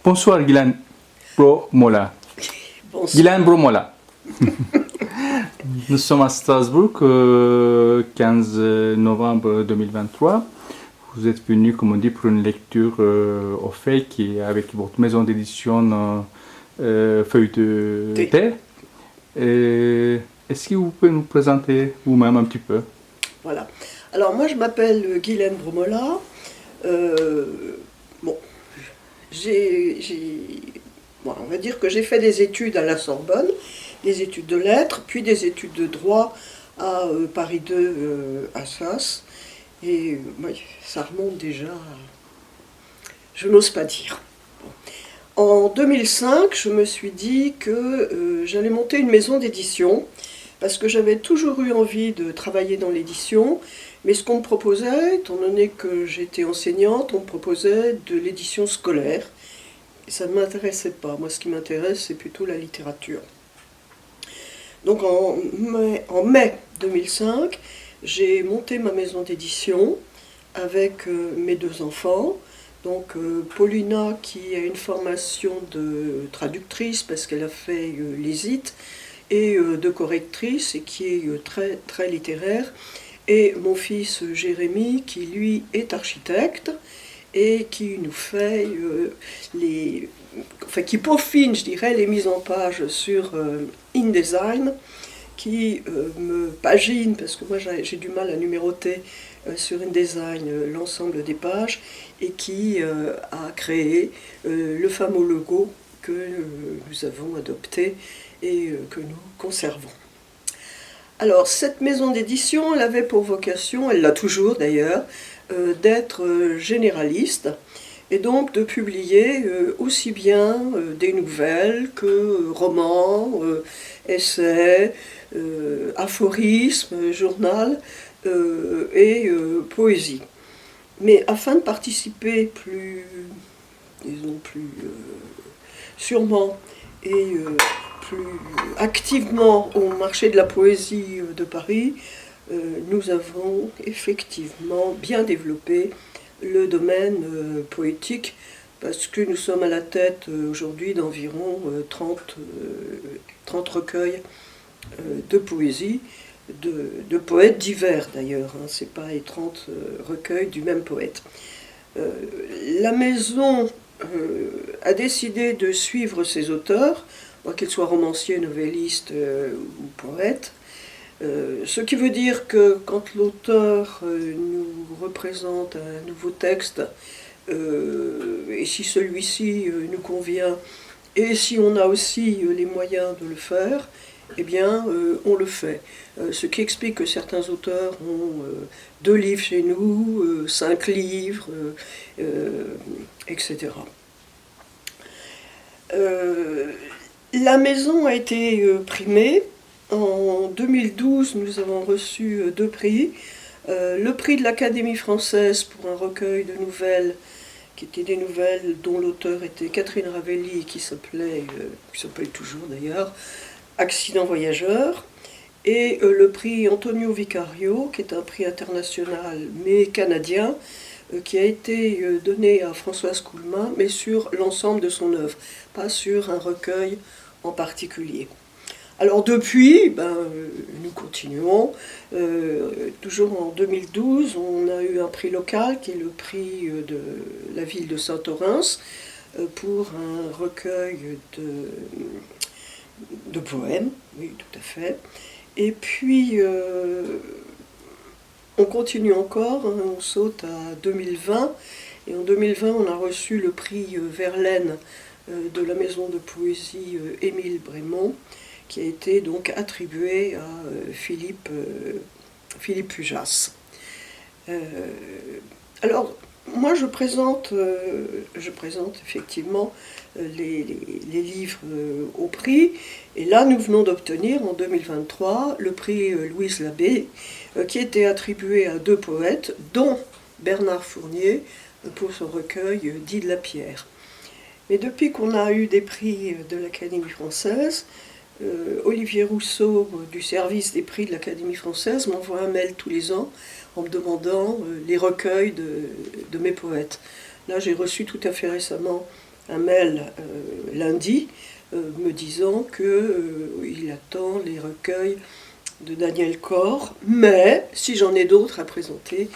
Bonsoir Guylaine Bromola. Bonsoir. Guylaine Bromola. Nous sommes à Strasbourg, 15 novembre 2023. Vous êtes venu, comme on dit, pour une lecture au fait qui est avec votre maison d'édition Feuille de Thé. Est-ce que vous pouvez nous présenter vous-même un petit peu? Voilà. Alors moi je m'appelle Guylaine Bromola. On va dire que j'ai fait des études à la Sorbonne, des études de lettres, puis des études de droit à Paris 2, Assas. Et ça remonte déjà, je n'ose pas dire. En 2005, je me suis dit que j'allais monter une maison d'édition, parce que j'avais toujours eu envie de travailler dans l'édition, mais ce qu'on me proposait, étant donné que j'étais enseignante, on me proposait de l'édition scolaire. Et ça ne m'intéressait pas. Moi, ce qui m'intéresse, c'est plutôt la littérature. Donc en mai 2005, j'ai monté ma maison d'édition avec mes deux enfants. Donc Paulina, qui a une formation de traductrice, parce qu'elle a fait l'ESIT, et de correctrice, et qui est très, très littéraire. Et mon fils Jérémy, qui lui est architecte, et qui nous fait qui peaufine, je dirais, les mises en page sur InDesign, qui me pagine, parce que moi j'ai du mal à numéroter sur InDesign l'ensemble des pages, et qui a créé le fameux logo que nous avons adopté et que nous conservons. Alors cette maison d'édition, elle avait pour vocation, elle l'a toujours d'ailleurs, d'être généraliste, et donc de publier aussi bien des nouvelles que romans, essais, aphorismes, journal et poésie. Mais afin de participer plus sûrement et plus activement au marché de la poésie de Paris, nous avons effectivement bien développé le domaine poétique, parce que nous sommes à la tête aujourd'hui d'environ 30 recueils de poésie, de poètes divers d'ailleurs, hein, c'est pas les 30 recueils du même poète. La maison a décidé de suivre ses auteurs, qu'ils soient romanciers, novellistes ou poètes, ce qui veut dire que quand l'auteur nous représente un nouveau texte, et si celui-ci nous convient, et si on a aussi les moyens de le faire, eh bien on le fait. Ce qui explique que certains auteurs ont 2 livres chez nous, 5 livres, etc. La maison a été primée. En 2012, nous avons reçu 2 prix. Le prix de l'Académie française pour un recueil de nouvelles, qui étaient des nouvelles dont l'auteur était Catherine Ravelli, qui s'appelle toujours d'ailleurs, Accident voyageur. Et le prix Antonio Vicario, qui est un prix international mais canadien, qui a été donné à Françoise Coulmin, mais sur l'ensemble de son œuvre, pas sur un recueil en particulier. Alors depuis, nous continuons. Toujours en 2012, on a eu un prix local, qui est le prix de la ville de Saint-Orens, pour un recueil de poèmes, oui, tout à fait. Et puis, on continue encore, hein, on saute à 2020, et en 2020, on a reçu le prix Verlaine de la maison de poésie Émile Brémond, qui a été donc attribué à Philippe Pujas. Alors, moi je présente effectivement les livres au prix, et là nous venons d'obtenir en 2023 le prix Louise Labbé, qui était attribué à 2 poètes, dont Bernard Fournier, pour son recueil dit de la pierre. Mais depuis qu'on a eu des prix de l'Académie française, Olivier Rousseau du service des prix de l'Académie française m'envoie un mail tous les ans en me demandant les recueils de mes poètes. Là, j'ai reçu tout à fait récemment un mail lundi me disant qu'il attend les recueils de Daniel Corr, mais si j'en ai d'autres à présenter,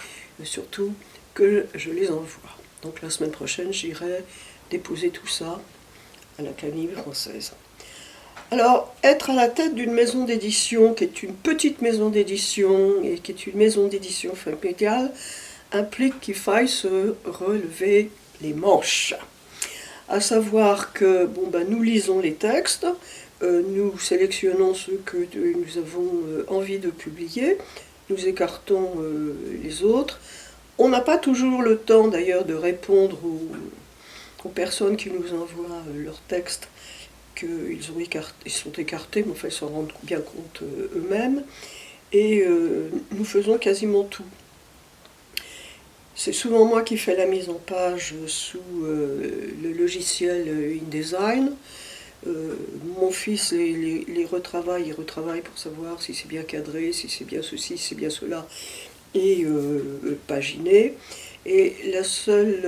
surtout que je les envoie. Donc la semaine prochaine, j'irai déposer tout ça à l'Académie française. Alors, être à la tête d'une maison d'édition qui est une petite maison d'édition et qui est une maison d'édition familiale implique qu'il faille se relever les manches. À savoir que nous lisons les textes, nous sélectionnons ceux que nous avons envie de publier, nous écartons les autres. On n'a pas toujours le temps d'ailleurs de répondre aux personnes qui nous envoient leurs textes qu'ils sont écartés, mais enfin ils s'en rendent bien compte eux-mêmes. Et nous faisons quasiment tout. C'est souvent moi qui fais la mise en page sous le logiciel InDesign. Mon fils les retravaille, il retravaille pour savoir si c'est bien cadré, si c'est bien ceci, si c'est bien cela, et paginé. Et la seule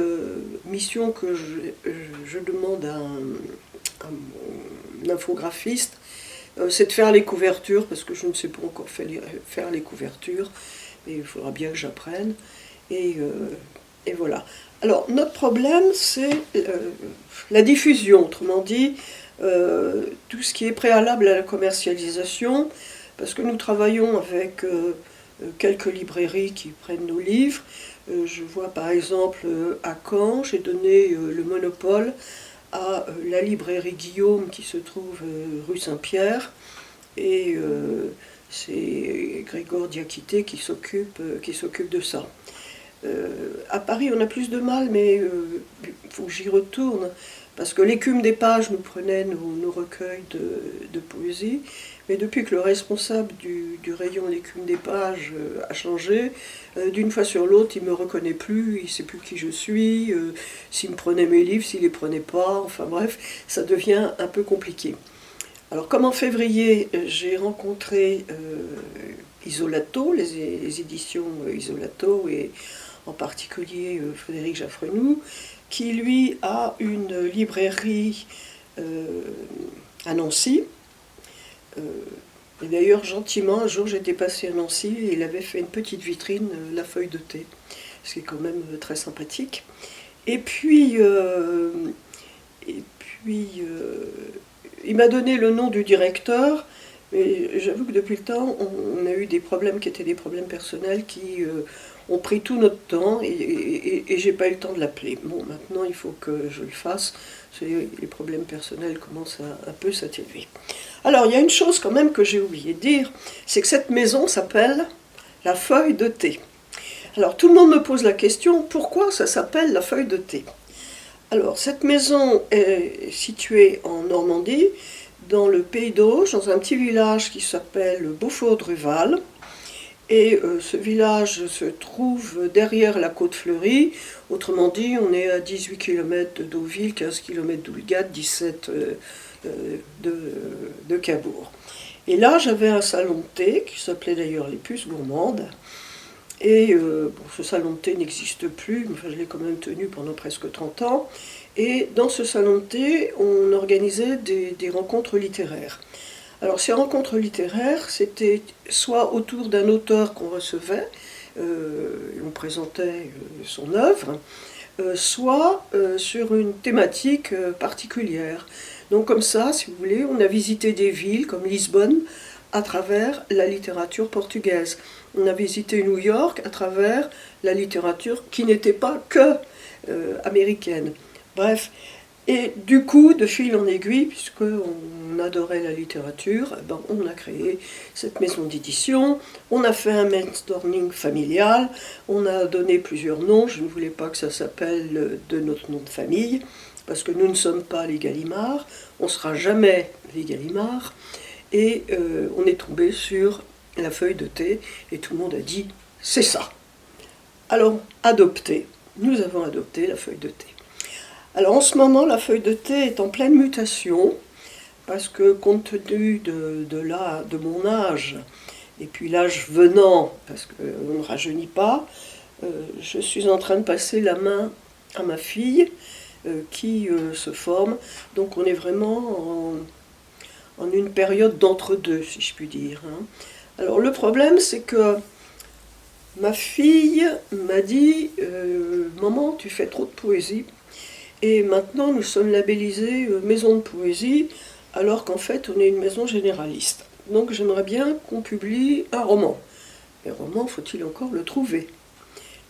mission que je demande à un infographiste, c'est de faire les couvertures, parce que je ne sais pas encore faire les couvertures, mais il faudra bien que j'apprenne. Et voilà. Alors, notre problème, c'est la diffusion, autrement dit, tout ce qui est préalable à la commercialisation, parce que nous travaillons avec quelques librairies qui prennent nos livres. Je vois par exemple à Caen, j'ai donné le monopole à la librairie Guillaume qui se trouve rue Saint-Pierre, et c'est Grégor Diakité qui s'occupe de ça. À Paris, on a plus de mal, mais il faut que j'y retourne, parce que l'écume des pages nous prenait nos recueils de poésie, mais depuis que le responsable du rayon l'écume des pages a changé, d'une fois sur l'autre, il ne me reconnaît plus, il ne sait plus qui je suis, s'il me prenait mes livres, s'il ne les prenait pas, enfin bref, ça devient un peu compliqué. Alors comme en février, j'ai rencontré Isolato, les éditions Isolato, et en particulier Frédéric Jaffrenoux, qui lui a une librairie à Nancy. Et d'ailleurs, gentiment, un jour j'étais passée à Nancy et il avait fait une petite vitrine, La Feuille de Thé, ce qui est quand même très sympathique. Et puis il m'a donné le nom du directeur, mais j'avoue que depuis le temps, on a eu des problèmes qui étaient des problèmes personnels qui ont pris tout notre temps et j'ai pas eu le temps de l'appeler. Bon, maintenant il faut que je le fasse, les problèmes personnels commencent à un peu s'atténuer. Alors, il y a une chose quand même que j'ai oublié de dire, c'est que cette maison s'appelle La Feuille de Thé. Alors, tout le monde me pose la question, pourquoi ça s'appelle La Feuille de Thé? Alors, cette maison est située en Normandie, dans le Pays d'Auge, dans un petit village qui s'appelle Beaufort-Druval. Et ce village se trouve derrière la Côte-Fleurie. Autrement dit, on est à 18 km de Deauville, 15 km d'Oulgat, 17 de Cabourg. Et là, j'avais un salon de thé, qui s'appelait d'ailleurs Les Puces Gourmandes. Et ce salon de thé n'existe plus, mais je l'ai quand même tenu pendant presque 30 ans. Et dans ce salon de thé, on organisait des rencontres littéraires. Alors ces rencontres littéraires, c'était soit autour d'un auteur qu'on recevait, on présentait son œuvre, soit sur une thématique particulière. Donc comme ça, si vous voulez, on a visité des villes comme Lisbonne à travers la littérature portugaise. On a visité New York à travers la littérature qui n'était pas que américaine. Bref, et du coup, de fil en aiguille, puisqu'on adorait la littérature, on a créé cette maison d'édition, on a fait un brainstorming familial, on a donné plusieurs noms, je ne voulais pas que ça s'appelle de notre nom de famille, parce que nous ne sommes pas les Gallimard, on ne sera jamais les Gallimard, et on est tombé sur La Feuille de Thé, et tout le monde a dit « c'est ça ». Alors, adopté. nous avons adopté la feuille de thé. Alors en ce moment, la feuille de thé est en pleine mutation, parce que compte tenu de mon âge, et puis l'âge venant, parce qu'on ne rajeunit pas, je suis en train de passer la main à ma fille, qui se forme. Donc on est vraiment en une période d'entre-deux, si je puis dire. Alors le problème, c'est que ma fille m'a dit Maman, tu fais trop de poésie. Et maintenant, nous sommes labellisés maison de poésie, alors qu'en fait, on est une maison généraliste. Donc j'aimerais bien qu'on publie un roman. Et roman, faut-il encore le trouver?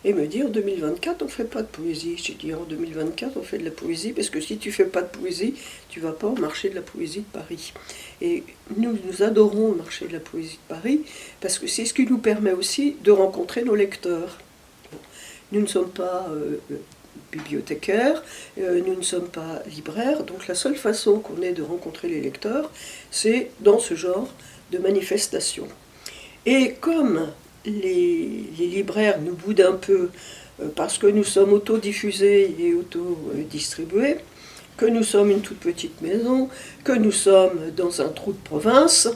Et me dire, en 2024, on ne fait pas de poésie. J'ai dit, en 2024, on fait de la poésie, parce que si tu ne fais pas de poésie, tu ne vas pas au marché de la poésie de Paris. Et nous adorons le marché de la poésie de Paris, parce que c'est ce qui nous permet aussi de rencontrer nos lecteurs. Bon, nous ne sommes pas bibliothécaires, nous ne sommes pas libraires, donc la seule façon qu'on ait de rencontrer les lecteurs, c'est dans ce genre de manifestation. Et comme les libraires nous boudent un peu parce que nous sommes autodiffusés et autodistribués, que nous sommes une toute petite maison, que nous sommes dans un trou de province,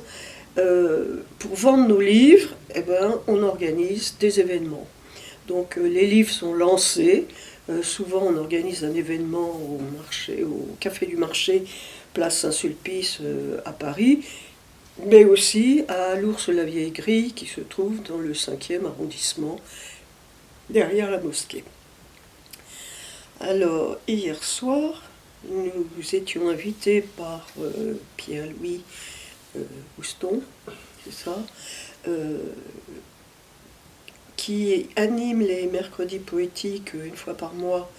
pour vendre nos livres, eh ben, on organise des événements. Donc les livres sont lancés, souvent on organise un événement au marché, au Café du Marché, place Saint-Sulpice à Paris, mais aussi à l'Ours-la-Vieille-Grille qui se trouve dans le 5e arrondissement, derrière la mosquée. Alors, hier soir, nous étions invités par Pierre-Louis Houston, c'est ça, qui anime les mercredis poétiques une fois par mois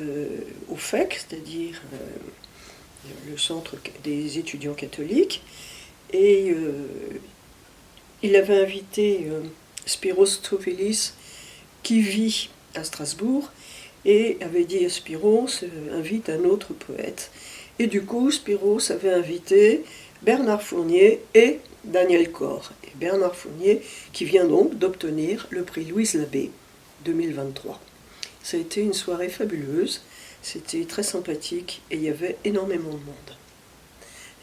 au FEC, c'est-à-dire le centre des étudiants catholiques. Et il avait invité Spyros Tsofilis, qui vit à Strasbourg, et avait dit à Spyros, invite un autre poète. Et du coup, Spyros avait invité Bernard Fournier et Daniel Corr. Et Bernard Fournier, qui vient donc d'obtenir le prix Louise Labbé 2023. Ça a été une soirée fabuleuse, c'était très sympathique, et il y avait énormément de monde.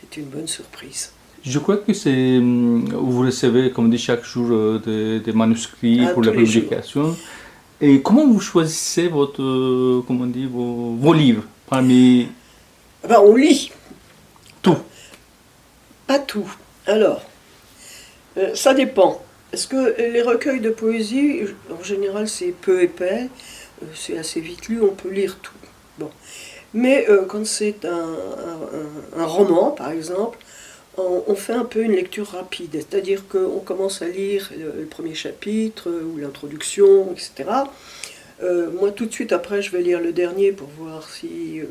C'était une bonne surprise. Je crois que vous recevez, comme dit, chaque jour des manuscrits pour la publication. Et comment vous choisissez vos livres parmi... Ben, on lit. Tout. Pas tout. Alors, ça dépend. Parce que les recueils de poésie, en général, c'est peu épais, c'est assez vite lu, on peut lire tout. Bon. Mais quand c'est un roman, par exemple, on fait un peu une lecture rapide, c'est-à-dire qu'on commence à lire le premier chapitre ou l'introduction, etc. Moi, tout de suite après, je vais lire le dernier pour voir si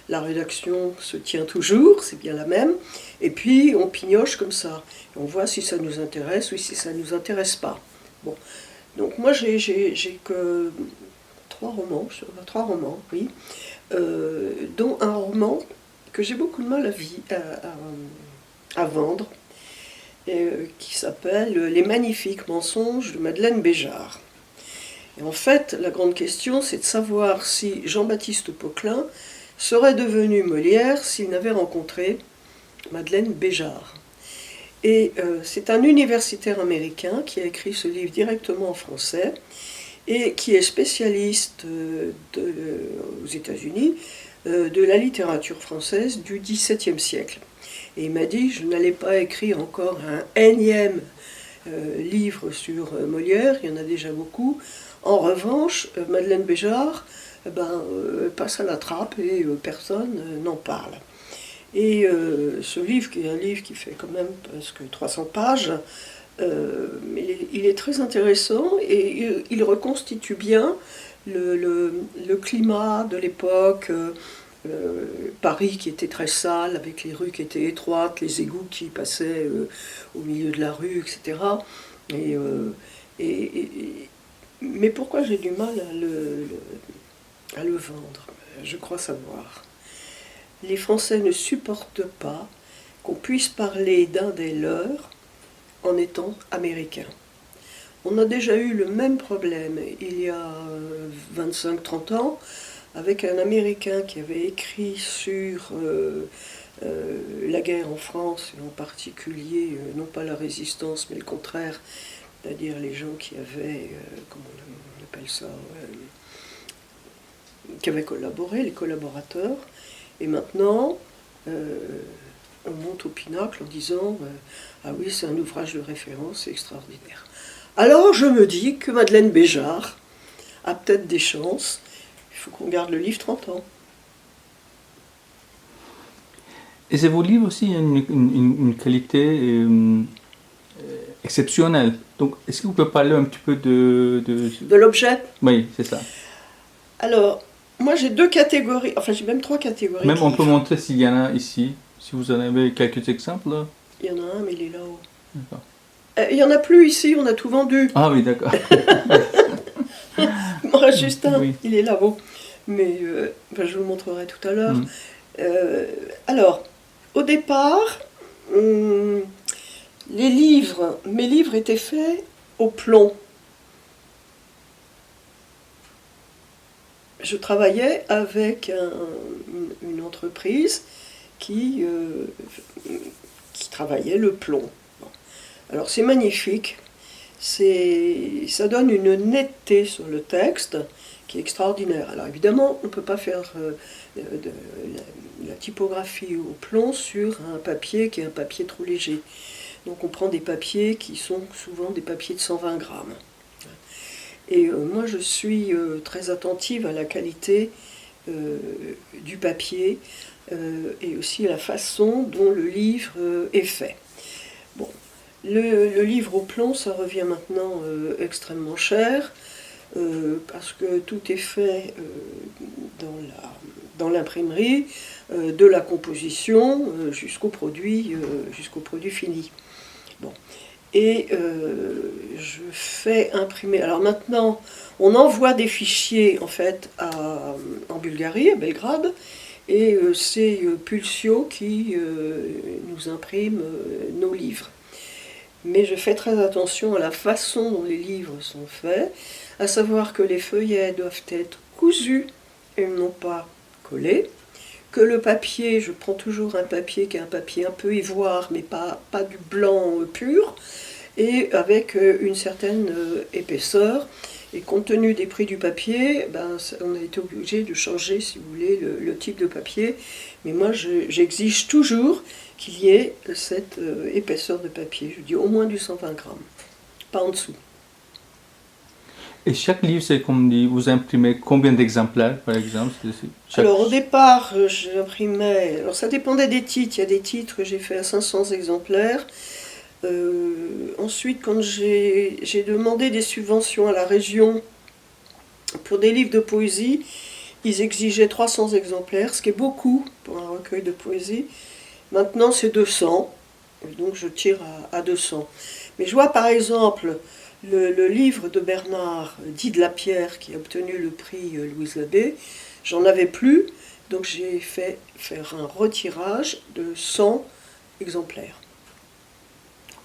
la rédaction se tient toujours, c'est bien la même. Et puis, on pignoche comme ça. On voit si ça nous intéresse ou si ça ne nous intéresse pas. Bon. Donc moi, j'ai que trois romans, oui, dont un roman que j'ai beaucoup de mal à vendre, qui s'appelle Les magnifiques mensonges de Madeleine Béjart. Et en fait, la grande question, c'est de savoir si Jean-Baptiste Poquelin serait devenu Molière s'il n'avait rencontré Madeleine Béjart. Et c'est un universitaire américain qui a écrit ce livre directement en français et qui est spécialiste aux États-Unis de la littérature française du XVIIe siècle. Et il m'a dit, je n'allais pas écrire encore un énième livre sur Molière, il y en a déjà beaucoup. En revanche, Madeleine Béjart passe à la trappe et personne n'en parle. Et ce livre, qui est un livre qui fait quand même presque 300 pages, il est très intéressant et il reconstitue bien le climat de l'époque, Paris qui était très sale, avec les rues qui étaient étroites, les égouts qui passaient au milieu de la rue, etc. Mais pourquoi j'ai du mal à le vendre? Je crois savoir. Les Français ne supportent pas qu'on puisse parler d'un des leurs en étant américain. On a déjà eu le même problème il y a 25-30 ans avec un Américain qui avait écrit sur la guerre en France, et en particulier, non pas la résistance, mais le contraire, c'est-à-dire les gens qui avaient, comment on appelle ça, qui avaient collaboré, les collaborateurs. Et maintenant, on monte au pinacle en disant ah oui, c'est un ouvrage de référence, c'est extraordinaire. Alors je me dis que Madeleine Béjart a peut-être des chances. Il faut qu'on garde le livre 30 ans. Et c'est vos livres aussi une qualité exceptionnelle. Donc, est-ce que vous pouvez parler un petit peu De l'objet? Oui, c'est ça. Alors, moi j'ai 2 catégories, enfin j'ai même 3 catégories. Même on peut montrer s'il y en a ici, si vous en avez quelques exemples. Là. Il y en a un, mais il est là-haut. D'accord. Il n'y en a plus ici, on a tout vendu. Ah oui, d'accord. Il m'en reste juste un, Oui. il est là-haut. Mais je vous le montrerai tout à l'heure. Mm. Alors, au départ, mes livres étaient faits au plomb. Je travaillais avec une entreprise qui travaillait le plomb. Bon. Alors c'est magnifique, ça donne une netteté sur le texte qui est extraordinaire. Alors évidemment, on ne peut pas faire la typographie au plomb sur un papier qui est un papier trop léger. Donc on prend des papiers qui sont souvent des papiers de 120 grammes. Et moi je suis très attentive à la qualité du papier et aussi à la façon dont le livre est fait. Bon, le livre au plomb, ça revient maintenant extrêmement cher parce que tout est fait dans l'imprimerie, de la composition jusqu'au produit fini. Bon. Et je fais imprimer. Alors maintenant, on envoie des fichiers en fait en Bulgarie, à Belgrade, et c'est Pulsio qui nous imprime nos livres. Mais je fais très attention à la façon dont les livres sont faits, à savoir que les feuillets doivent être cousus et non pas collés, que le papier, je prends toujours un papier qui est un papier un peu ivoire, mais pas du blanc pur, et avec une certaine épaisseur. Et compte tenu des prix du papier, on a été obligé de changer, si vous voulez, le type de papier. Mais moi, j'exige toujours qu'il y ait cette épaisseur de papier. Je dis au moins du 120 grammes, pas en dessous. Et chaque livre, c'est comme dit, vous imprimez combien d'exemplaires, par exemple? Alors au départ, j'imprimais, alors ça dépendait des titres. Il y a des titres que j'ai fait à 500 exemplaires. Ensuite, quand j'ai demandé des subventions à la région pour des livres de poésie, ils exigeaient 300 exemplaires, ce qui est beaucoup pour un recueil de poésie. Maintenant, c'est 200, donc je tire à 200. Mais je vois par exemple le livre de Bernard, dit de la Pierre, qui a obtenu le prix Louise Labbé. J'en avais plus, donc j'ai fait faire un retirage de 100 exemplaires.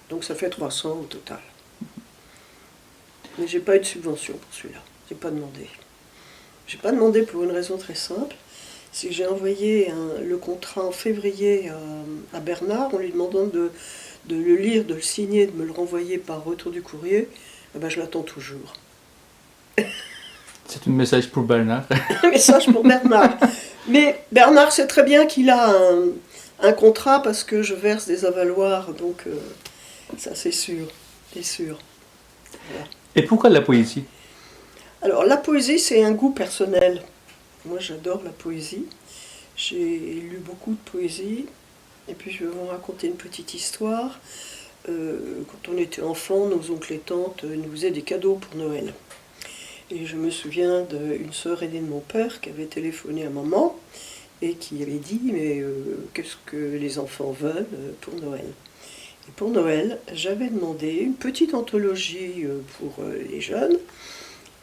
Donc ça fait 300 au total. Mais j'ai pas eu de subvention pour celui-là. J'ai pas demandé. J'ai pas demandé pour une raison très simple. C'est que j'ai envoyé le contrat en février à Bernard en lui demandant de le lire, de le signer, de me le renvoyer par retour du courrier. Eh ben, je l'attends toujours. C'est un message pour Bernard. Un message pour Bernard. Mais Bernard sait très bien qu'il a un contrat parce que je verse des avaloirs, donc ça c'est sûr, c'est sûr. Voilà. Et pourquoi la poésie? Alors la poésie, c'est un goût personnel. Moi j'adore la poésie. J'ai lu beaucoup de poésie. Et puis je vais vous raconter une petite histoire. Quand on était enfant, nos oncles et tantes nous faisaient des cadeaux pour Noël. Et je me souviens d'une sœur aînée de mon père qui avait téléphoné à maman et qui avait dit « Mais qu'est-ce que les enfants veulent pour Noël ?» Et pour Noël, j'avais demandé une petite anthologie pour les jeunes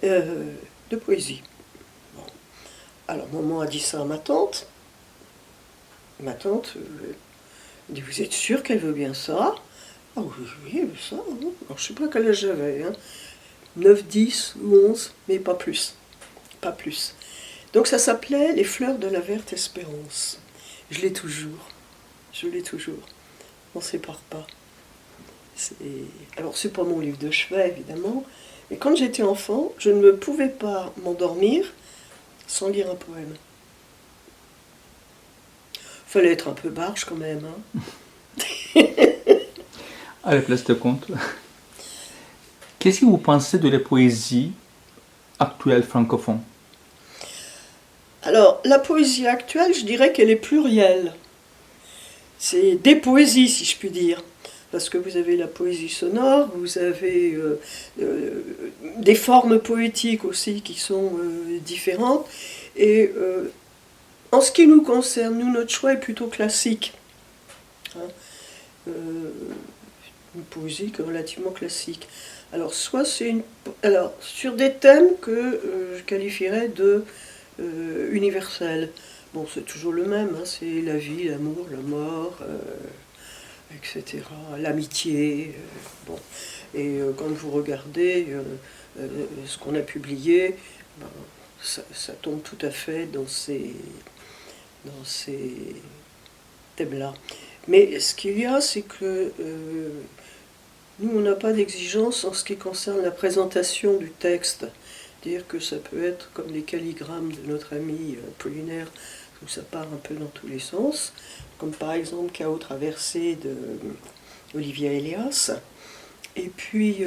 de poésie. Bon. Alors maman a dit ça à ma tante. Ma tante dit « Vous êtes sûre qu'elle veut bien ça ?» Ah oui, oui, ça, hein. Alors, je sais pas quel âge j'avais, hein. 9, 10 ou 11, mais pas plus. Pas plus. Donc ça s'appelait Les fleurs de la verte espérance. Je l'ai toujours. Je l'ai toujours. On ne sépare pas. Alors c'est pas mon livre de chevet, évidemment, mais quand j'étais enfant, je ne pouvais pas m'endormir sans lire un poème. Fallait être un peu barge quand même, hein. À la place de conte. Qu'est-ce que vous pensez de la poésie actuelle francophone? Alors, la poésie actuelle, je dirais qu'elle est plurielle. C'est des poésies, si je puis dire. Parce que vous avez la poésie sonore, vous avez des formes poétiques aussi qui sont différentes. Et en ce qui nous concerne, nous, notre choix est plutôt classique. Hein. Une poésie relativement classique. Alors, soit c'est une. Alors, sur des thèmes que je qualifierais de universels. Bon, c'est toujours le même, hein, c'est la vie, l'amour, la mort, etc. L'amitié. Bon. Et quand vous regardez ce qu'on a publié, ben, ça tombe tout à fait dans ces thèmes-là. Mais ce qu'il y a, c'est que nous, on n'a pas d'exigence en ce qui concerne la présentation du texte. C'est-à-dire que ça peut être comme les calligrammes de notre ami Apollinaire, où ça part un peu dans tous les sens, comme par exemple Chaos traversé de Olivia Elias. Et puis,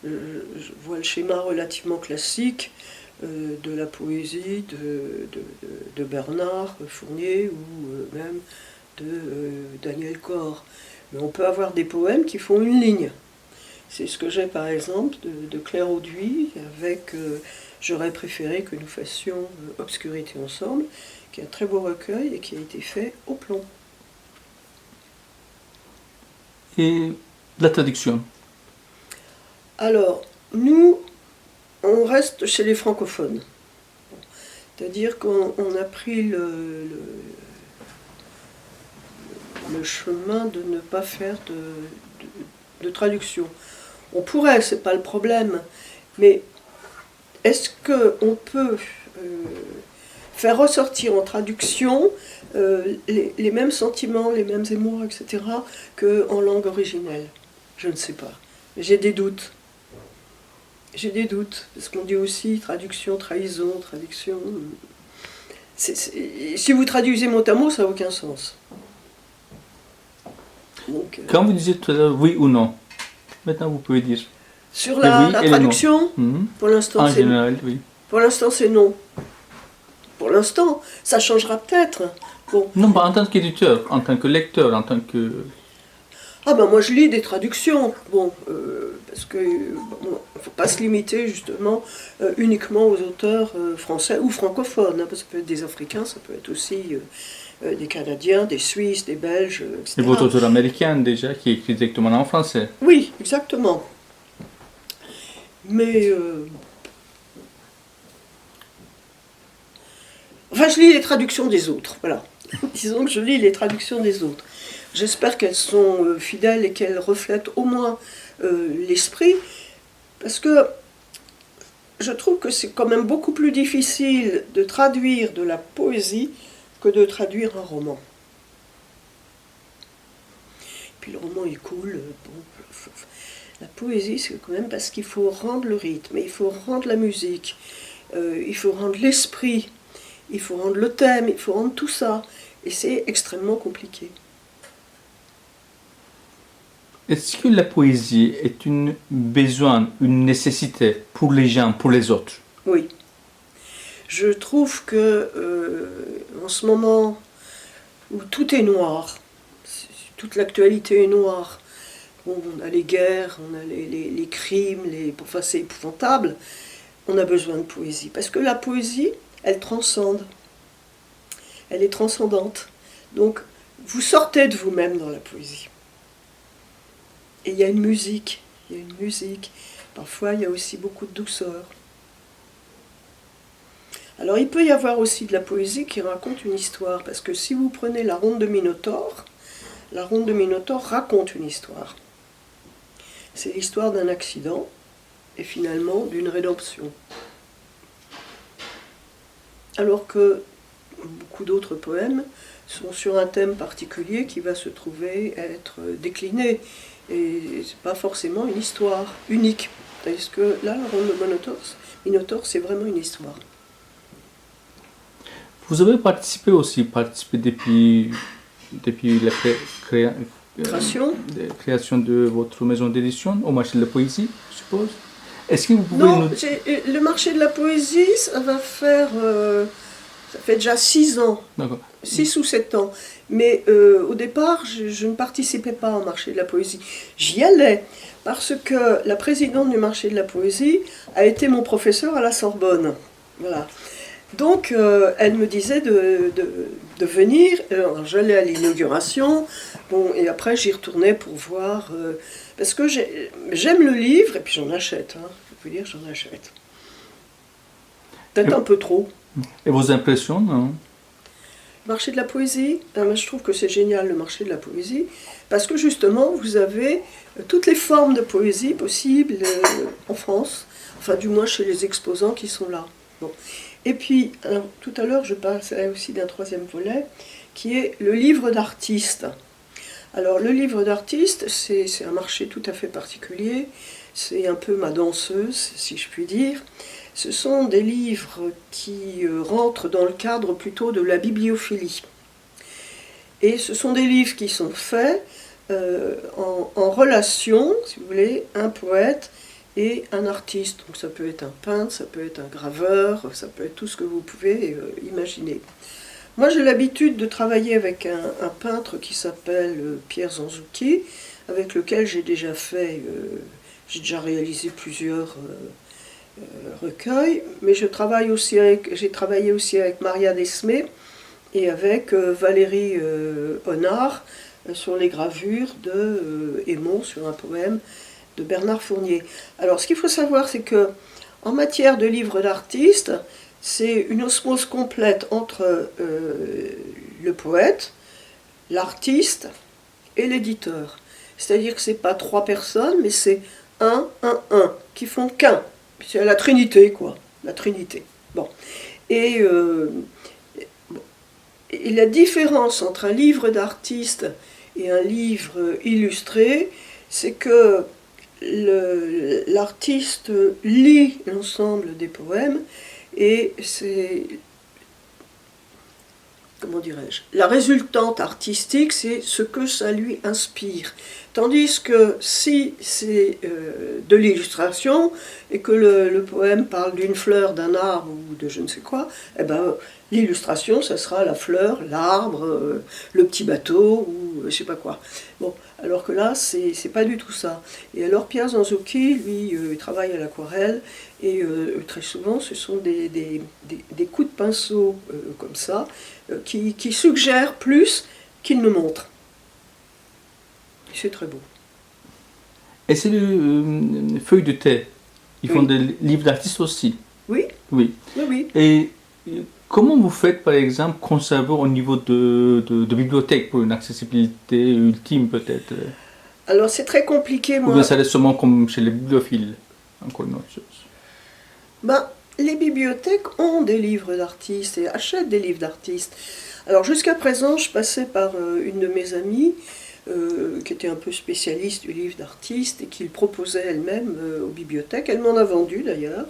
je vois le schéma relativement classique de la poésie de Bernard Fournier ou même de Daniel Cor. Mais on peut avoir des poèmes qui font une ligne. C'est ce que j'ai par exemple de Claire Auduit avec J'aurais préféré que nous fassions Obscurité ensemble, qui est un très beau recueil et qui a été fait au plomb. Et la traduction? Alors, nous, on reste chez les francophones. C'est-à-dire qu'on a pris le chemin de ne pas faire de traduction. On pourrait, c'est pas le problème, mais est-ce qu'on peut faire ressortir en traduction les mêmes sentiments, les mêmes émois, etc., qu'en langue originelle? Je ne sais pas. J'ai des doutes. J'ai des doutes, parce qu'on dit aussi traduction, trahison, traduction. Si vous traduisez mot à mot, ça n'a aucun sens. Donc, quand vous disiez tout à l'heure oui ou non, maintenant vous pouvez dire. Sur la traduction, pour l'instant c'est général, oui. Pour l'instant c'est non. Pour l'instant, ça changera peut-être. Bon. Non, pas en tant qu'éditeur, en tant que lecteur, en tant que... Ah ben moi je lis des traductions, bon, parce que ne faut pas se limiter justement uniquement aux auteurs français ou francophones, hein, parce que ça peut être des Africains, ça peut être aussi des Canadiens, des Suisses, des Belges, etc. Et votre auteur américain déjà qui écrit directement en français. Oui, exactement. Mais enfin je lis les traductions des autres, voilà. Disons que je lis les traductions des autres. J'espère qu'elles sont fidèles et qu'elles reflètent au moins l'esprit, parce que je trouve que c'est quand même beaucoup plus difficile de traduire de la poésie que de traduire un roman. Puis le roman il coule. Bon, la poésie c'est quand même parce qu'il faut rendre le rythme, il faut rendre la musique, il faut rendre l'esprit, il faut rendre le thème, il faut rendre tout ça. Et c'est extrêmement compliqué. Est-ce que la poésie est un besoin, une nécessité pour les gens, pour les autres? Oui. Je trouve que en ce moment où tout est noir, toute l'actualité est noire, bon, on a les guerres, on a les crimes, enfin c'est épouvantable, on a besoin de poésie. Parce que la poésie, elle transcende. Elle est transcendante. Donc, vous sortez de vous-même dans la poésie. Et il y a une musique, Parfois, il y a aussi beaucoup de douceur. Alors, il peut y avoir aussi de la poésie qui raconte une histoire, parce que si vous prenez la ronde de Minotaure, La ronde de Minotaure raconte une histoire. C'est l'histoire d'un accident et finalement d'une rédemption. Alors que beaucoup d'autres poèmes sont sur un thème particulier qui va se trouver être décliné. Et c'est pas forcément une histoire unique. Parce que là, la ronde de Minotaure, c'est vraiment une histoire. Vous avez participé depuis la création de votre maison d'édition au marché de la poésie, je suppose. Est-ce que vous pouvez Non, le marché de la poésie, ça fait déjà 6 ans. D'accord. 6 ou 7 ans. Mais au départ, je ne participais pas au marché de la poésie. J'y allais parce que la présidente du marché de la poésie a été mon professeur à la Sorbonne. Voilà. Donc, elle me disait de venir. Alors, j'allais à l'inauguration. Bon, et après, j'y retournais pour voir. Parce que j'aime le livre, et puis j'en achète. Hein. Je veux dire, j'en achète. Peut-être un peu trop. Et vos impressions, non? Marché de la poésie, je trouve que c'est génial le marché de la poésie, parce que justement vous avez toutes les formes de poésie possibles en France, enfin du moins chez les exposants qui sont là. Bon. Et puis, alors, tout à l'heure je parlais aussi d'un troisième volet, qui est le livre d'artiste. Alors le livre d'artiste, c'est un marché tout à fait particulier, c'est un peu ma danseuse, si je puis dire. Ce sont des livres qui rentrent dans le cadre plutôt de la bibliophilie. Et ce sont des livres qui sont faits en relation, si vous voulez, un poète et un artiste. Donc ça peut être un peintre, ça peut être un graveur, ça peut être tout ce que vous pouvez imaginer. Moi j'ai l'habitude de travailler avec un peintre qui s'appelle Pierre Zanzucchi, avec lequel j'ai déjà réalisé plusieurs recueil, mais j'ai travaillé aussi avec Maria Desmé et avec Valérie Honard sur les gravures de Aymon, sur un poème de Bernard Fournier. Alors ce qu'il faut savoir, c'est que en matière de livres d'artistes, c'est une osmose complète entre le poète, l'artiste et l'éditeur. C'est-à-dire que c'est pas 3 personnes, mais c'est un, qui font qu'un. C'est la Trinité, quoi. La Trinité. Bon. Et la différence entre un livre d'artiste et un livre illustré, c'est que l'artiste lit l'ensemble des poèmes et c'est, comment dirais-je, la résultante artistique, c'est ce que ça lui inspire. Tandis que si c'est de l'illustration et que le poème parle d'une fleur, d'un arbre ou de je ne sais quoi, eh ben, l'illustration, ça sera la fleur, l'arbre, le petit bateau ou je sais pas quoi. Bon, alors que là, c'est pas du tout ça. Et alors Pierre Zanzucchi, lui, il travaille à l'aquarelle et très souvent, ce sont des coups de pinceau comme ça qui suggèrent plus qu'ils ne montrent. C'est très beau. Et c'est le feuille de thé. Ils font des livres d'artistes aussi. Oui. Oui. Oui, oui. Et comment vous faites, par exemple, conserver au niveau de bibliothèque pour une accessibilité ultime, peut-être? Alors, c'est très compliqué, moi. Ou bien ça reste seulement comme chez les bibliophiles? Encore une autre chose. Ben, les bibliothèques ont des livres d'artistes et achètent des livres d'artistes. Alors, jusqu'à présent, je passais par une de mes amies qui était un peu spécialiste du livre d'artiste et qui le proposait elle-même aux bibliothèques. Elle m'en a vendu d'ailleurs.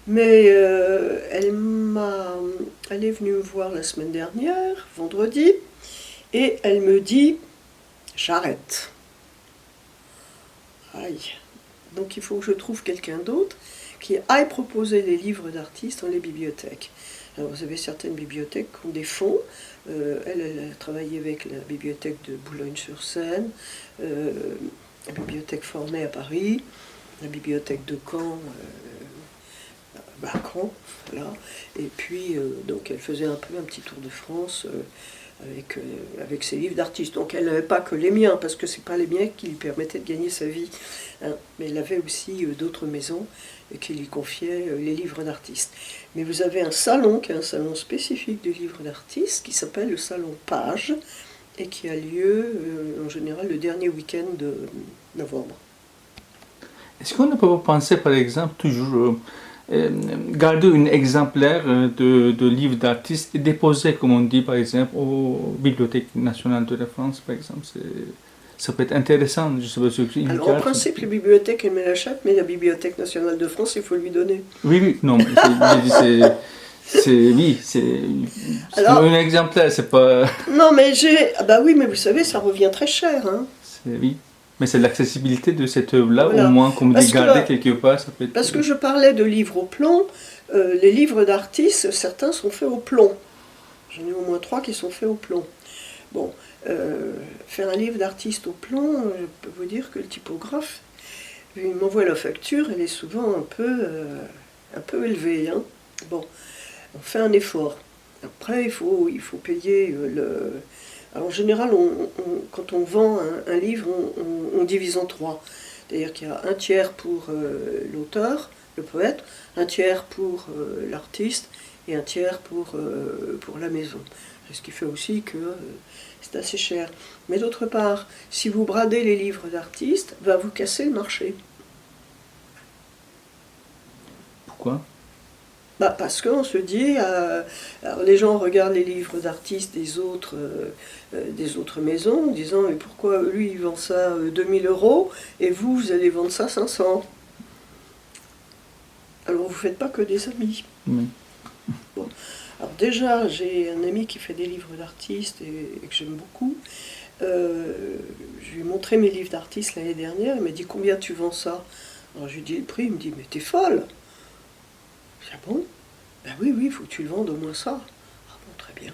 Mais elle est venue me voir la semaine dernière, vendredi, et elle me dit « j'arrête ». Aïe. Donc il faut que je trouve quelqu'un d'autre qui aille proposer les livres d'artistes dans les bibliothèques. Alors vous avez certaines bibliothèques qui ont des fonds. Elle a travaillé avec la bibliothèque de Boulogne-sur-Seine, la bibliothèque Forney à Paris, la bibliothèque de Caen, à Caen, voilà. Et puis donc elle faisait un peu un petit tour de France avec ses livres d'artistes. Donc elle n'avait pas que les miens, parce que c'est pas les miens qui lui permettaient de gagner sa vie, hein. Mais elle avait aussi d'autres maisons qui lui confiaient les livres d'artistes. Mais vous avez un salon qui est un salon spécifique du livre d'artistes qui s'appelle le salon Page et qui a lieu en général le dernier week-end de novembre. Est-ce qu'on ne peut pas penser, par exemple, toujours garder un exemplaire de livres d'artistes et déposer, comme on dit, par exemple, aux Bibliothèques nationales de la France, par exemple. Ça peut être intéressant, je sais pas ce que Alors en principe, les bibliothèques elles me l'achètent, mais la Bibliothèque nationale de France, il faut lui donner. Oui, non, mais c'est Alors, un exemplaire, c'est pas... non, mais ah bah oui, mais vous savez, ça revient très cher, hein. Oui, mais c'est l'accessibilité de cette œuvre-là, Voilà. au moins, comme dit, garder quelque part, ça peut être... Parce que je parlais de livres au plomb, les livres d'artistes, certains sont faits au plomb. J'en ai au moins 3 qui sont faits au plomb. Bon, faire un livre d'artiste au plomb, je peux vous dire que le typographe, il m'envoie la facture, elle est souvent un peu élevée, hein. Bon, on fait un effort. Après, il faut payer le... Alors, en général, quand on vend un livre, on divise en 3. C'est-à-dire qu'il y a un tiers pour l'auteur, le poète, un tiers pour l'artiste et un tiers pour la maison. Ce qui fait aussi que c'est assez cher. Mais d'autre part, si vous bradez les livres d'artistes, va vous casser le marché. Pourquoi ? Bah parce qu'on se dit, alors les gens regardent les livres d'artistes des autres maisons en disant mais pourquoi lui il vend ça 2000 € et vous allez vendre ça 500. Alors vous ne faites pas que des amis. Oui. Bon. Alors déjà j'ai un ami qui fait des livres d'artistes et que j'aime beaucoup. Je lui ai montré mes livres d'artistes l'année dernière, il m'a dit combien tu vends ça? Alors je lui ai dit le prix, il me dit mais t'es folle. Ah bon? Ben oui, il faut que tu le vendes au moins ça. Ah bon, très bien.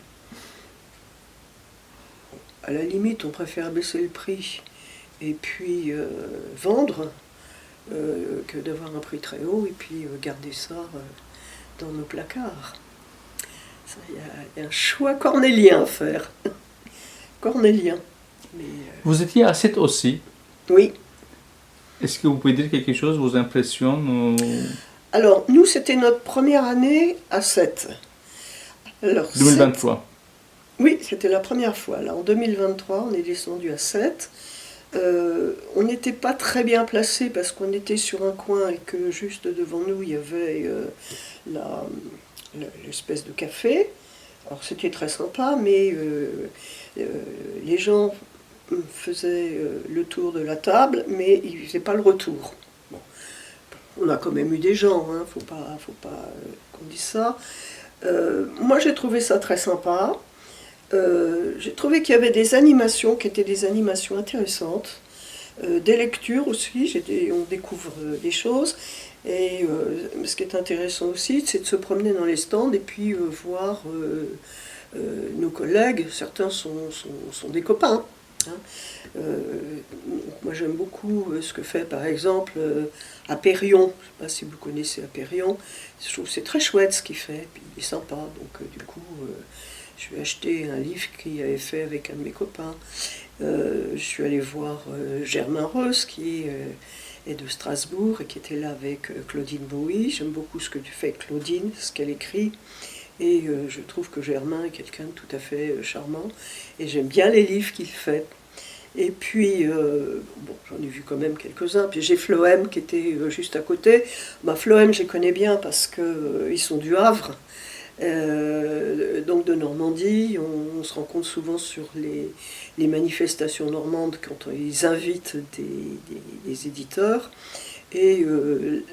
Bon, à la limite, on préfère baisser le prix et puis vendre que d'avoir un prix très haut et puis garder ça dans nos placards. Il y a un choix cornélien à faire. Cornélien. Mais, Vous étiez à 7 aussi. oui. Est-ce que vous pouvez dire quelque chose, vos impressions Alors, nous, c'était notre première année à 7. Alors, 2023. Oui, c'était la première fois. Là, en 2023, on est descendu à 7. On n'était pas très bien placé parce qu'on était sur un coin et que juste devant nous, il y avait l'espèce de café. Alors, c'était très sympa, mais les gens faisaient le tour de la table, mais ils ne faisaient pas le retour. Bon. On a quand même eu des gens, hein, faut pas qu'on dise ça. Moi, j'ai trouvé ça très sympa. J'ai trouvé qu'il y avait des animations qui étaient des animations intéressantes, des lectures aussi, on découvre des choses. Et ce qui est intéressant aussi, c'est de se promener dans les stands et puis voir nos collègues. Certains sont des copains. Hein. Moi j'aime beaucoup ce que fait par exemple Apérion. Je ne sais pas si vous connaissez Apérion. Je trouve que c'est très chouette ce qu'il fait, puis il est sympa. Donc du coup, je lui ai acheté un livre qu'il avait fait avec un de mes copains. Je suis allée voir Germain Reuss qui est de Strasbourg et qui était là avec Claudine Bowie. J'aime beaucoup ce que tu fais Claudine, ce qu'elle écrit. Et je trouve que Germain est quelqu'un de tout à fait charmant. Et j'aime bien les livres qu'il fait. Et puis, bon, j'en ai vu quand même quelques-uns. Puis j'ai Floem qui était juste à côté. Floem, je les connais bien parce qu'ils sont du Havre, donc de Normandie. On se rencontre souvent sur les manifestations normandes quand ils invitent des éditeurs. Et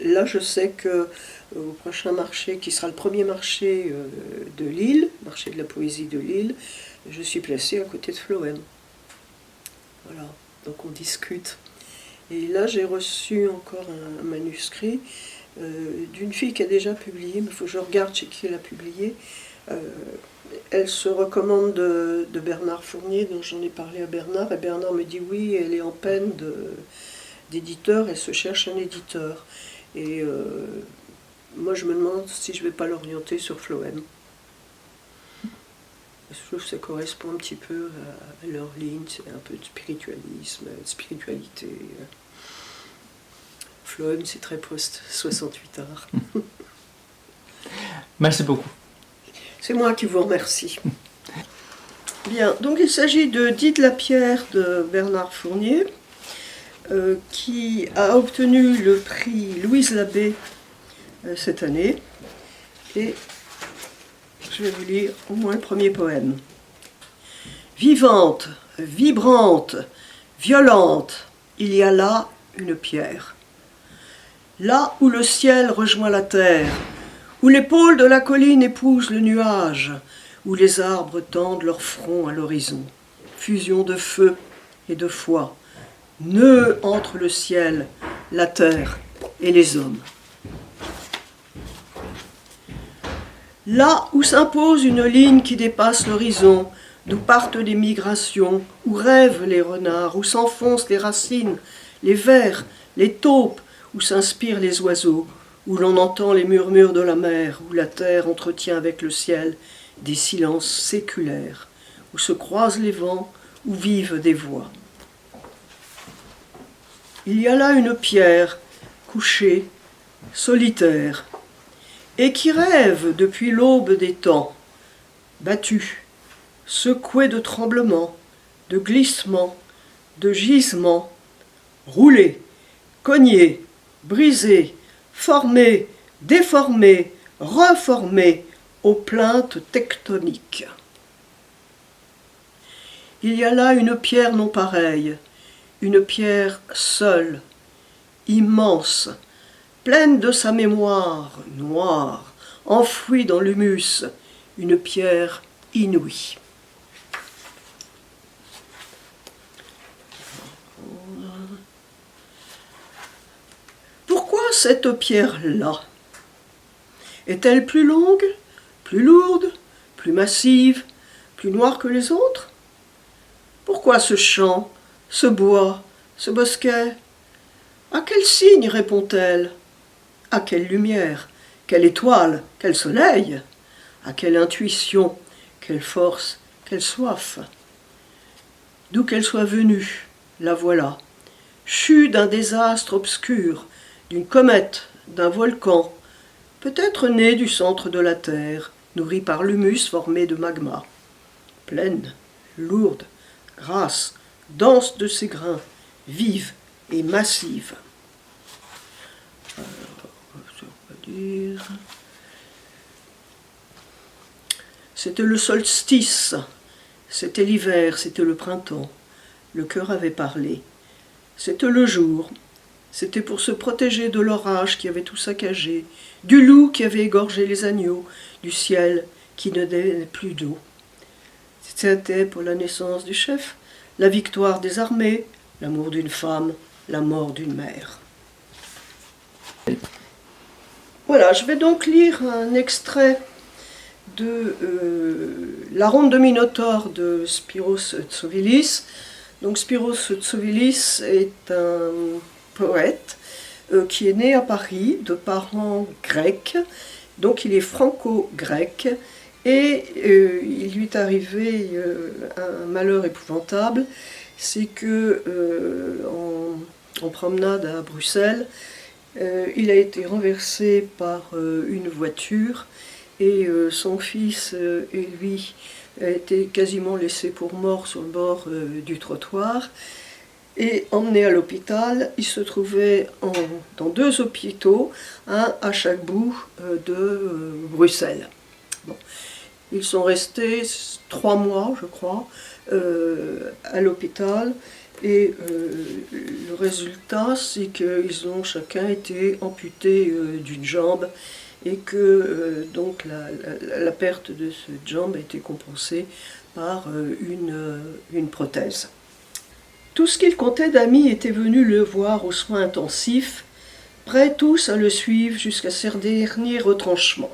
là, je sais que au prochain marché, qui sera le premier marché de Lille, marché de la poésie de Lille, je suis placée à côté de Floem. Voilà, donc on discute. Et là, j'ai reçu encore un manuscrit d'une fille qui a déjà publié, mais il faut que je regarde chez qui elle a publié. Elle se recommande de Bernard Fournier, dont j'en ai parlé à Bernard, et Bernard me dit oui, elle est en peine d'éditeur, elle se cherche un éditeur. Et moi, je me demande si je ne vais pas l'orienter sur Floem. Je trouve que ça correspond un petit peu à leur ligne, c'est un peu de spiritualisme, de spiritualité. Floem, c'est très post-68 art. Merci beaucoup. C'est moi qui vous remercie. Bien, donc il s'agit de Dide la pierre de Bernard Fournier, qui a obtenu le prix Louise Labbé cette année. Et je vais vous lire au moins le premier poème. Vivante, vibrante, violente, il y a là une pierre. Là où le ciel rejoint la terre, où les pôles de la colline épousent le nuage, où les arbres tendent leur front à l'horizon, fusion de feu et de foi, nœud entre le ciel, la terre et les hommes. Là où s'impose une ligne qui dépasse l'horizon, d'où partent les migrations, où rêvent les renards, où s'enfoncent les racines, les vers, les taupes, où s'inspirent les oiseaux, où l'on entend les murmures de la mer, où la terre entretient avec le ciel des silences séculaires, où se croisent les vents, où vivent des voix. Il y a là une pierre, couchée, solitaire, et qui rêve depuis l'aube des temps, battue, secouée de tremblements, de glissements, de gisements, roulée, cognée, brisée, formée, déformée, reformée, aux plaintes tectoniques. Il y a là une pierre non pareille, une pierre seule, immense, pleine de sa mémoire noire, enfouie dans l'humus, une pierre inouïe. Pourquoi cette pierre-là? Est-elle plus longue, plus lourde, plus massive, plus noire que les autres? Pourquoi ce champ, ce bois, ce bosquet? À quel signe répond-elle? À quelle lumière? Quelle étoile? Quel soleil? À quelle intuition? Quelle force? Quelle soif? D'où qu'elle soit venue, la voilà, chue d'un désastre obscur, d'une comète, d'un volcan, peut-être née du centre de la terre, nourrie par l'humus formé de magma. Pleine, lourde, grasse, dense de ses grains, vive et massive. C'était le solstice, c'était l'hiver, c'était le printemps. Le cœur avait parlé. C'était le jour. C'était pour se protéger de l'orage qui avait tout saccagé, du loup qui avait égorgé les agneaux, du ciel qui ne donnait plus d'eau. C'était pour la naissance du chef, la victoire des armées, l'amour d'une femme, la mort d'une mère. Voilà, je vais donc lire un extrait de La ronde de Minotaure de Spyros Tsouvilis. Donc Spyros Tsouvilis est un poète qui est né à Paris de parents grecs, donc il est franco-grec, et il lui est arrivé un malheur épouvantable, c'est que en promenade à Bruxelles, il a été renversé par une voiture et son fils et lui a été quasiment laissés pour morts sur le bord du trottoir. Et emmené à l'hôpital, il se trouvait dans 2 hôpitaux, un à chaque bout de Bruxelles. Bon. Ils sont restés 3 mois, je crois, à l'hôpital. Et le résultat, c'est qu'ils ont chacun été amputés d'une jambe et que donc la perte de cette jambe a été compensée par une prothèse. Tout ce qu'il comptait d'amis étaient venus le voir aux soins intensifs, prêts tous à le suivre jusqu'à ses derniers retranchements.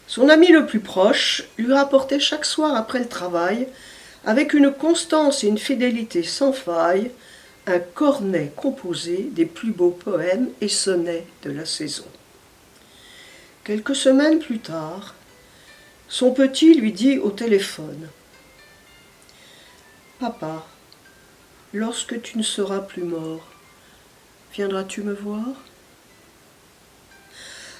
Son ami le plus proche lui rapportait chaque soir après le travail, avec une constance et une fidélité sans faille, un cornet composé des plus beaux poèmes et sonnets de la saison. Quelques semaines plus tard, son petit lui dit au téléphone « Papa, lorsque tu ne seras plus mort, viendras-tu me voir ?»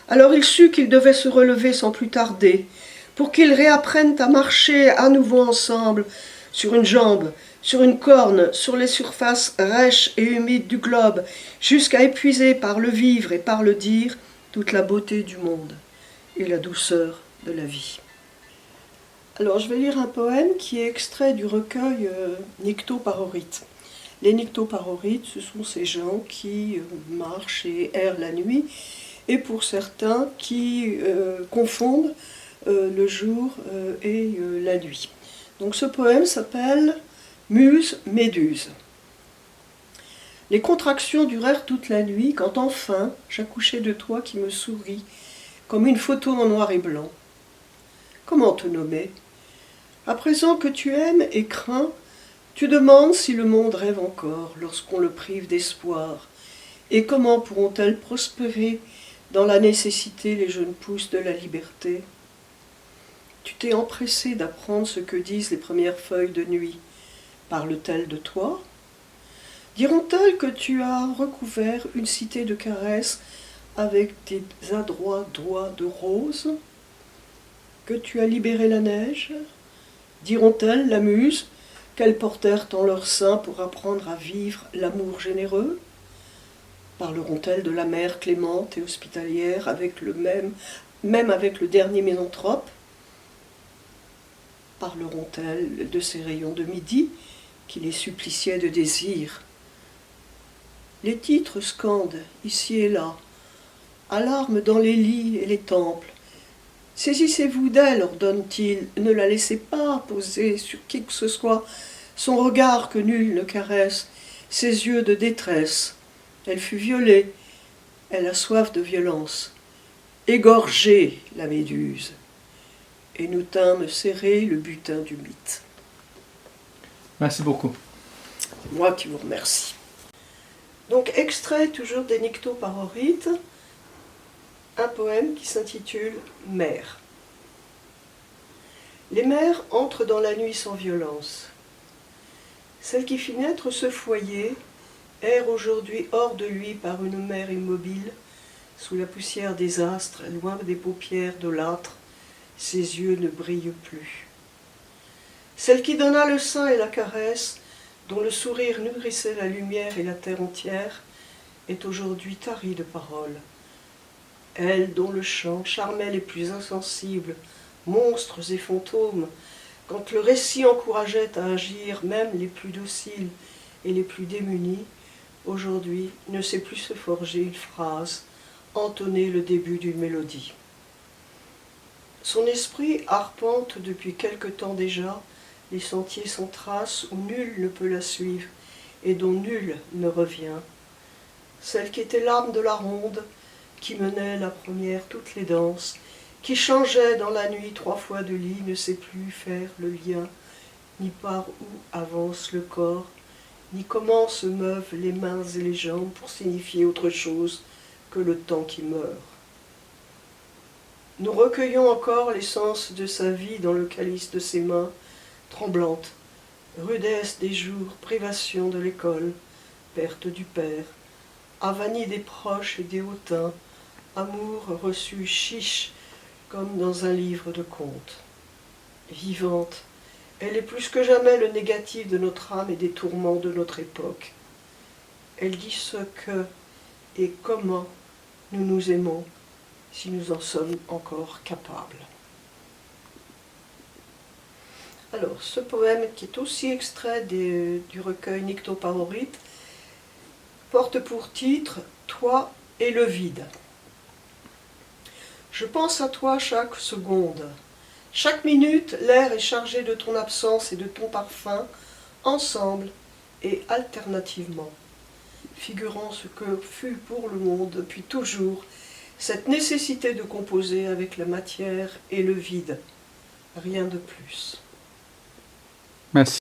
Alors il sut qu'il devait se relever sans plus tarder, pour qu'ils réapprennent à marcher à nouveau ensemble, sur une jambe, sur une corne, sur les surfaces rêches et humides du globe, jusqu'à épuiser par le vivre et par le dire toute la beauté du monde et la douceur de la vie. Alors je vais lire un poème qui est extrait du recueil Nyctoparorite. Les nyctoparorites, ce sont ces gens qui marchent et errent la nuit, et pour certains qui confondent le jour et la nuit. Donc ce poème s'appelle Muse, Méduse. Les contractions durèrent toute la nuit, quand enfin j'accouchai de toi qui me souris, comme une photo en noir et blanc. Comment te nommer? À présent que tu aimes et crains, tu demandes si le monde rêve encore lorsqu'on le prive d'espoir, et comment pourront-elles prospérer dans la nécessité les jeunes pousses de la liberté? Tu t'es empressé d'apprendre ce que disent les premières feuilles de nuit. Parlent-elles de toi? Diront-elles que tu as recouvert une cité de caresses avec tes adroits doigts de rose? Que tu as libéré la neige? Diront-elles, la muse, qu'elles portèrent en leur sein pour apprendre à vivre l'amour généreux? Parleront-elles de la mère clémente et hospitalière avec même avec le dernier misanthrope? Parleront-elles de ces rayons de midi qui les suppliciaient de désir? Les titres scandent, ici et là, alarment dans les lits et les temples. Saisissez-vous d'elle, ordonne-t-il, ne la laissez pas poser sur qui que ce soit son regard que nul ne caresse, ses yeux de détresse. Elle fut violée, elle a soif de violence. Égorgez la méduse. Et nous tînmes serrer le butin du mythe. Merci beaucoup. C'est moi qui vous remercie. Donc, extrait toujours des Nyctoparorites, un poème qui s'intitule Mère. Les mères entrent dans la nuit sans violence. Celle qui fit naître ce foyer erre aujourd'hui hors de lui par une mer immobile, sous la poussière des astres, loin des paupières de l'âtre, ses yeux ne brillent plus. Celle qui donna le sein et la caresse, dont le sourire nourrissait la lumière et la terre entière, est aujourd'hui tarie de paroles. Elle dont le chant charmait les plus insensibles, monstres et fantômes, quand le récit encourageait à agir même les plus dociles et les plus démunis, aujourd'hui ne sait plus se forger une phrase, entonner le début d'une mélodie. Son esprit arpente depuis quelque temps déjà les sentiers sans trace où nul ne peut la suivre et dont nul ne revient. Celle qui était l'âme de la ronde, qui menait la première toutes les danses, qui changeait dans la nuit 3 fois de lit, ne sait plus faire le lien, ni par où avance le corps, ni comment se meuvent les mains et les jambes pour signifier autre chose que le temps qui meurt. Nous recueillons encore l'essence de sa vie dans le calice de ses mains, tremblantes, rudesse des jours, privation de l'école, perte du père, avanie des proches et des hautains, amour reçu chiche comme dans un livre de contes. Vivante, elle est plus que jamais le négatif de notre âme et des tourments de notre époque. Elle dit ce que et comment nous nous aimons, si nous en sommes encore capables. Alors, ce poème, qui est aussi extrait du recueil Nyctoparorite, porte pour titre « Toi et le vide ». Je pense à toi chaque seconde. Chaque minute, l'air est chargé de ton absence et de ton parfum, ensemble et alternativement, figurant ce que fut pour le monde depuis toujours cette nécessité de composer avec la matière et le vide. Rien de plus. Merci.